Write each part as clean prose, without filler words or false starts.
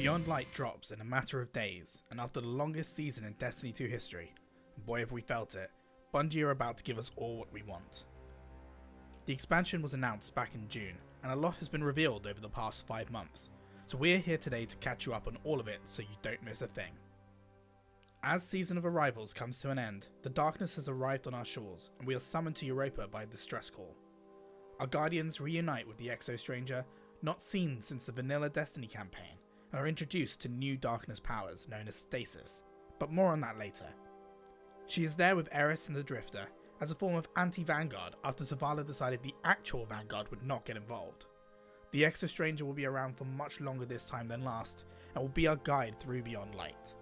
Beyond Light drops in a matter of days, and after the longest season in Destiny 2 history, and boy have we felt it, Bungie are about to give us all what we want. The expansion was announced back in June, and a lot has been revealed over the past 5 months, so we're here today to catch you up on all of it so you don't miss a thing. As Season of Arrivals comes to an end, the darkness has arrived on our shores, and we are summoned to Europa by a distress call. Our Guardians reunite with the Exo Stranger, not seen since the vanilla Destiny campaign, and are introduced to new darkness powers known as Stasis, but more on that later. She is there with Eris and the Drifter as a form of anti-Vanguard after Zavala decided the actual Vanguard would not get involved. The Exo Stranger will be around for much longer this time than last, and will be our guide through Beyond Light.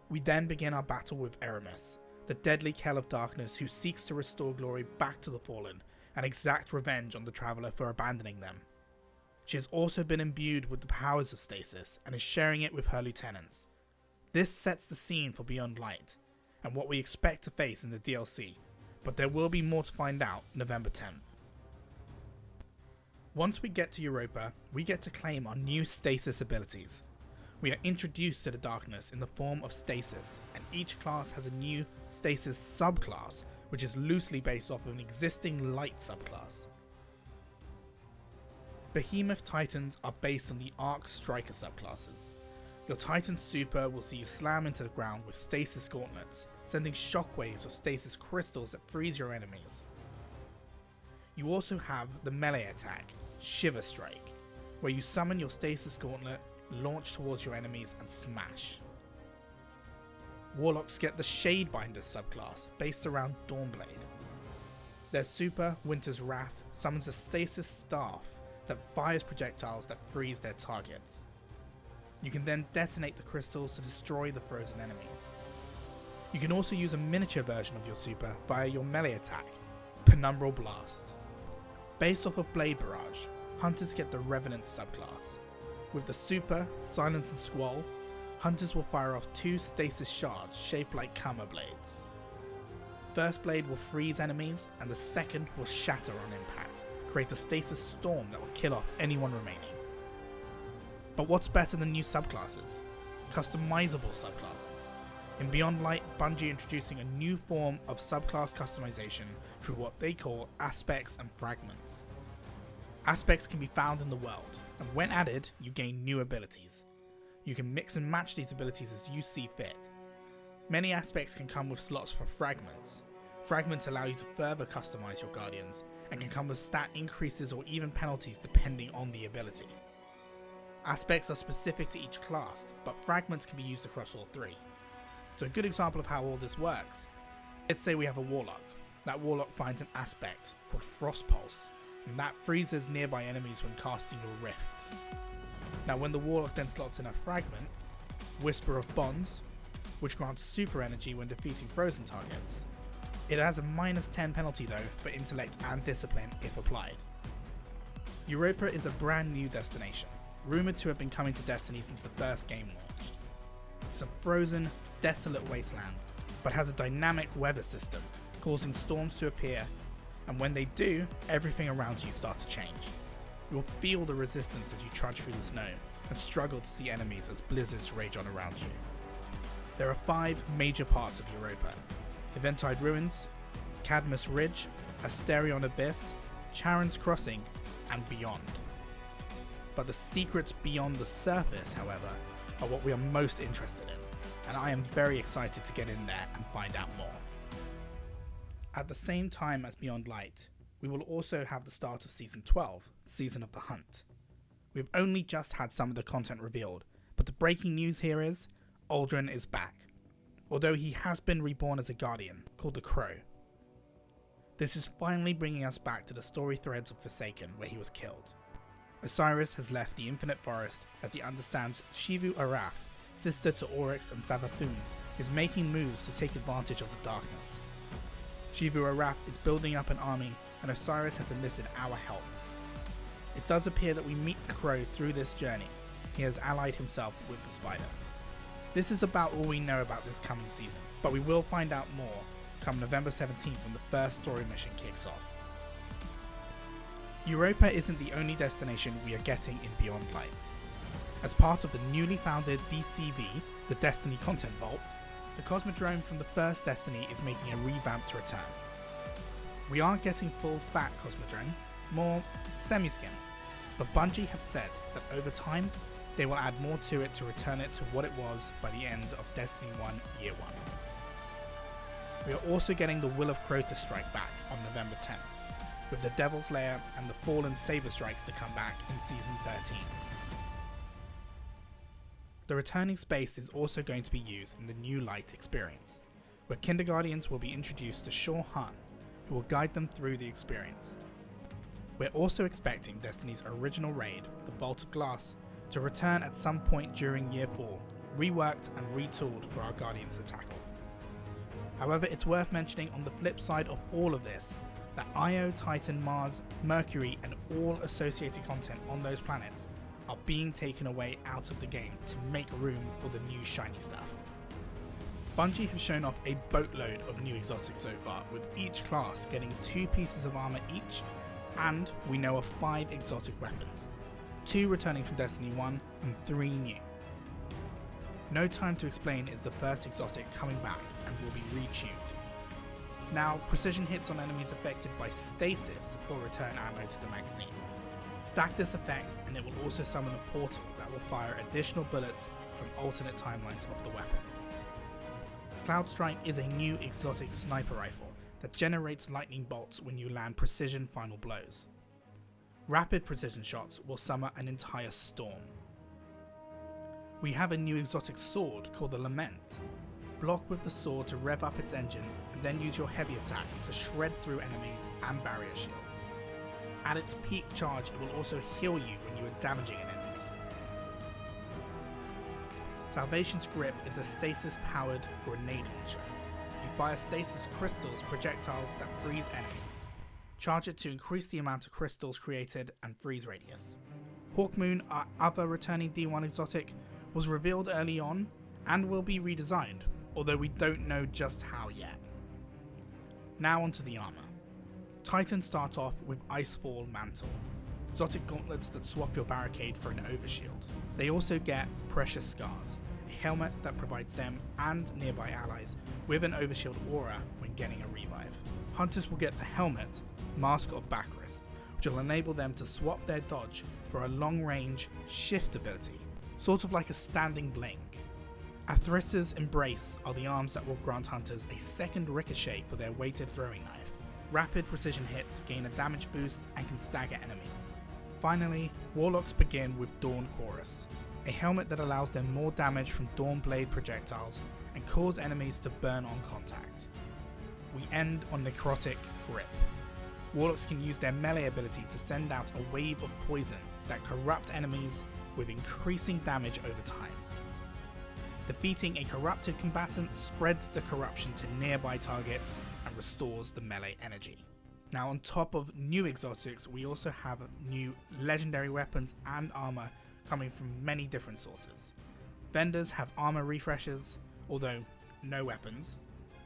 We then begin our battle with Eramis, the deadly Kell of Darkness who seeks to restore glory back to the Fallen and exact revenge on the Traveler for abandoning them. She has also been imbued with the powers of Stasis and is sharing it with her lieutenants. This sets the scene for Beyond Light, and what we expect to face in the DLC, but there will be more to find out November 10th. Once we get to Europa, we get to claim our new Stasis abilities. We are introduced to the darkness in the form of Stasis, and each class has a new Stasis subclass, which is loosely based off of an existing Light subclass. Behemoth Titans are based on the Arc Striker subclasses. Your Titan Super will see you slam into the ground with Stasis Gauntlets, sending shockwaves of Stasis crystals that freeze your enemies. You also have the melee attack, Shiver Strike, where you summon your Stasis Gauntlet, launch towards your enemies and smash. Warlocks get the Shadebinder subclass, based around Dawnblade. Their super, Winter's Wrath, summons a Stasis Staff that fires projectiles that freeze their targets. You can then detonate the crystals to destroy the frozen enemies. You can also use a miniature version of your super via your melee attack, Penumbral Blast. Based off of Blade Barrage, Hunters get the Revenant subclass. With the super, Silence and Squall, Hunters will fire off 2 Stasis shards shaped like Kama blades. First blade will freeze enemies, and the second will shatter on impact, create a Stasis Storm that will kill off anyone remaining. But what's better than new subclasses? Customizable subclasses. In Beyond Light, Bungie introducing a new form of subclass customization through what they call aspects and fragments. Aspects can be found in the world, and when added, you gain new abilities. You can mix and match these abilities as you see fit. Many aspects can come with slots for fragments. Fragments allow you to further customize your Guardians, and can come with stat increases or even penalties depending on the ability. Aspects are specific to each class, but fragments can be used across all 3. So a good example of how all this works, let's say we have a Warlock. That Warlock finds an aspect called Frost Pulse, and that freezes nearby enemies when casting your Rift. Now when the Warlock then slots in a fragment, Whisper of Bonds, which grants super energy when defeating frozen targets. It has a -10 penalty though for intellect and discipline if applied. Europa is a brand new destination, rumoured to have been coming to Destiny since the first game launched. It's a frozen, desolate wasteland, but has a dynamic weather system, causing storms to appear, and when they do, everything around you starts to change. You'll feel the resistance as you trudge through the snow, and struggle to see enemies as blizzards rage on around you. There are 5 major parts of Europa: Eventide Ruins, Cadmus Ridge, Asterion Abyss, Charon's Crossing, and beyond. But the secrets beyond the surface, however, are what we are most interested in, and I am very excited to get in there and find out more. At the same time as Beyond Light, we will also have the start of Season 12, Season of the Hunt. We've only just had some of the content revealed, but the breaking news here is, Aldrin is back, although he has been reborn as a Guardian, called the Crow. This is finally bringing us back to the story threads of Forsaken where he was killed. Osiris has left the Infinite Forest as he understands Shivu Araf, sister to Oryx and Savathun, is making moves to take advantage of the darkness. Shivu Araf is building up an army, and Osiris has enlisted our help. It does appear that we meet the Crow through this journey. He has allied himself with the Spider. This is about all we know about this coming season, but we will find out more come November 17th when the first story mission kicks off. Europa isn't the only destination we are getting in Beyond Light. As part of the newly founded DCV, the Destiny Content Vault, the Cosmodrome from the first Destiny is making a revamped return. We aren't getting full fat Cosmodrome, more semi-skim, but Bungie have said that over time they will add more to it to return it to what it was by the end of Destiny 1 Year 1. We are also getting the Will of Crow to strike back on November 10th, with the Devil's Lair and the Fallen Saber Strikes to come back in Season 13. The returning space is also going to be used in the New Light experience, where Kinderguardians will be introduced to Shaw Han, who will guide them through the experience. We're also expecting Destiny's original raid, the Vault of Glass, to return at some point during Year 4, reworked and retooled for our Guardians to tackle. However, it's worth mentioning on the flip side of all of this, that Io, Titan, Mars, Mercury and all associated content on those planets are being taken away out of the game to make room for the new shiny stuff. Bungie have shown off a boatload of new exotics so far, with each class getting 2 pieces of armor each, and we know of 5 exotic weapons, 2 returning from Destiny 1 and 3 new. No Time to Explain is the first exotic coming back and will be retuned. Now, precision hits on enemies affected by stasis will return ammo to the magazine. Stack this effect and it will also summon a portal that will fire additional bullets from alternate timelines of the weapon. Cloud Strike is a new exotic sniper rifle that generates lightning bolts when you land precision final blows. Rapid precision shots will summon an entire storm. We have a new exotic sword called the Lament. Block with the sword to rev up its engine and then use your heavy attack to shred through enemies and barrier shields. At its peak charge, it will also heal you when you are damaging an enemy. Salvation's Grip is a stasis-powered grenade launcher. You fire stasis crystals projectiles that freeze enemies. Charge it to increase the amount of crystals created and freeze radius. Hawkmoon, our other returning D1 exotic, was revealed early on and will be redesigned, although we don't know just how yet. Now onto the armor. Titans start off with Icefall Mantle, exotic gauntlets that swap your barricade for an overshield. They also get Precious Scars, a helmet that provides them and nearby allies with an overshield aura when getting a revive. Hunters will get the helmet, Mask of Baccharis, which will enable them to swap their dodge for a long-range shift ability, sort of like a standing blink. Athris's Embrace are the arms that will grant hunters a second ricochet for their weighted throwing knife. Rapid precision hits gain a damage boost and can stagger enemies. Finally, Warlocks begin with Dawn Chorus, a helmet that allows them more damage from Dawn Blade projectiles and cause enemies to burn on contact. We end on Necrotic Grip. Warlocks can use their melee ability to send out a wave of poison that corrupt enemies with increasing damage over time. Defeating a corrupted combatant spreads the corruption to nearby targets and restores the melee energy. Now, on top of new exotics, we also have new legendary weapons and armor coming from many different sources. Vendors have armor refreshes, although no weapons.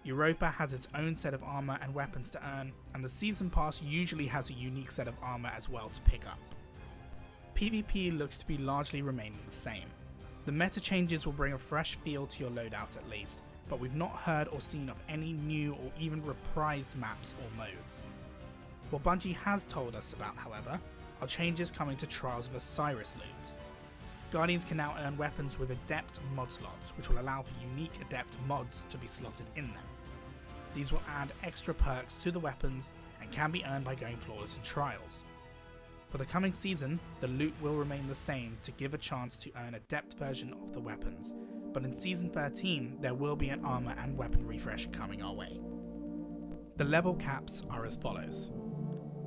EUROPA has its own set of armor and weapons to earn, and the Season Pass usually has a unique set of armor as well to pick up. PvP looks to be largely remaining the same. The meta changes will bring a fresh feel to your loadout at least, but we've not heard or seen of any new or even reprised maps or modes. What Bungie has told us about, however, are changes coming to Trials of Osiris loot. Guardians can now earn weapons with Adept mod slots, which will allow for unique Adept mods to be slotted in them. These will add extra perks to the weapons and can be earned by going flawless in Trials. For the coming season, the loot will remain the same to give a chance to earn a depth version of the weapons, but in Season 13 there will be an armor and weapon refresh coming our way. The level caps are as follows.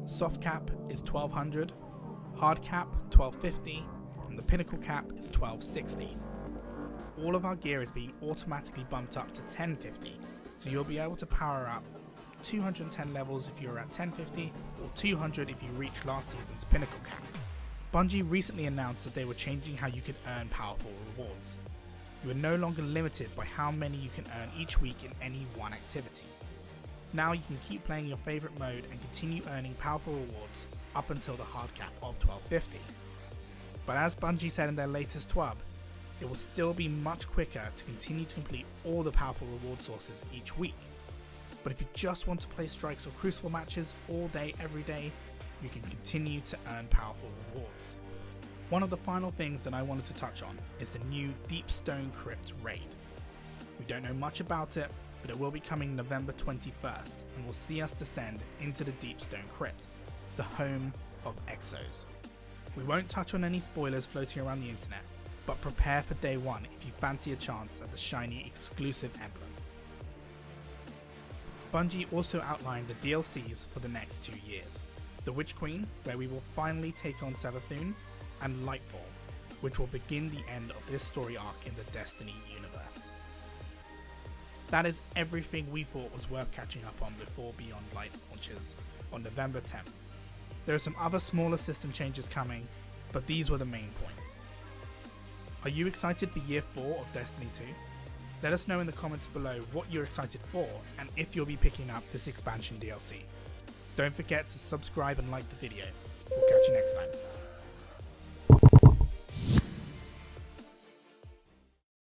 Soft cap is 1200, hard cap 1250, and the pinnacle cap is 1260. All of our gear is being automatically bumped up to 1050, so you'll be able to power up 210 levels if you're at 1050, or 200 if you reach last season's pinnacle cap. Bungie recently announced that they were changing how you could earn powerful rewards. You are no longer limited by how many you can earn each week in any one activity. Now you can keep playing your favourite mode and continue earning powerful rewards up until the hard cap of 1250. But as Bungie said in their latest TWAB, it will still be much quicker to continue to complete all the powerful reward sources each week. But if you just want to play Strikes or Crucible matches all day every day, you can continue to earn powerful rewards. One of the final things that I wanted to touch on is the new Deepstone Crypt raid. We don't know much about it, but it will be coming November 21st and will see us descend into the Deepstone Crypt, the home of Exos. We won't touch on any spoilers floating around the internet, but prepare for day one if you fancy a chance at the shiny exclusive emblem. Bungie also outlined the DLCs for the next 2 years. The Witch Queen, where we will finally take on Savathûn, and Lightfall, which will begin the end of this story arc in the Destiny universe. That is everything we thought was worth catching up on before Beyond Light launches on November 10th. There are some other smaller system changes coming, but these were the main points. Are you excited for Year 4 of Destiny 2? Let us know in the comments below what you're excited for and if you'll be picking up this expansion DLC. Don't forget to subscribe and like the video. We'll catch you next time.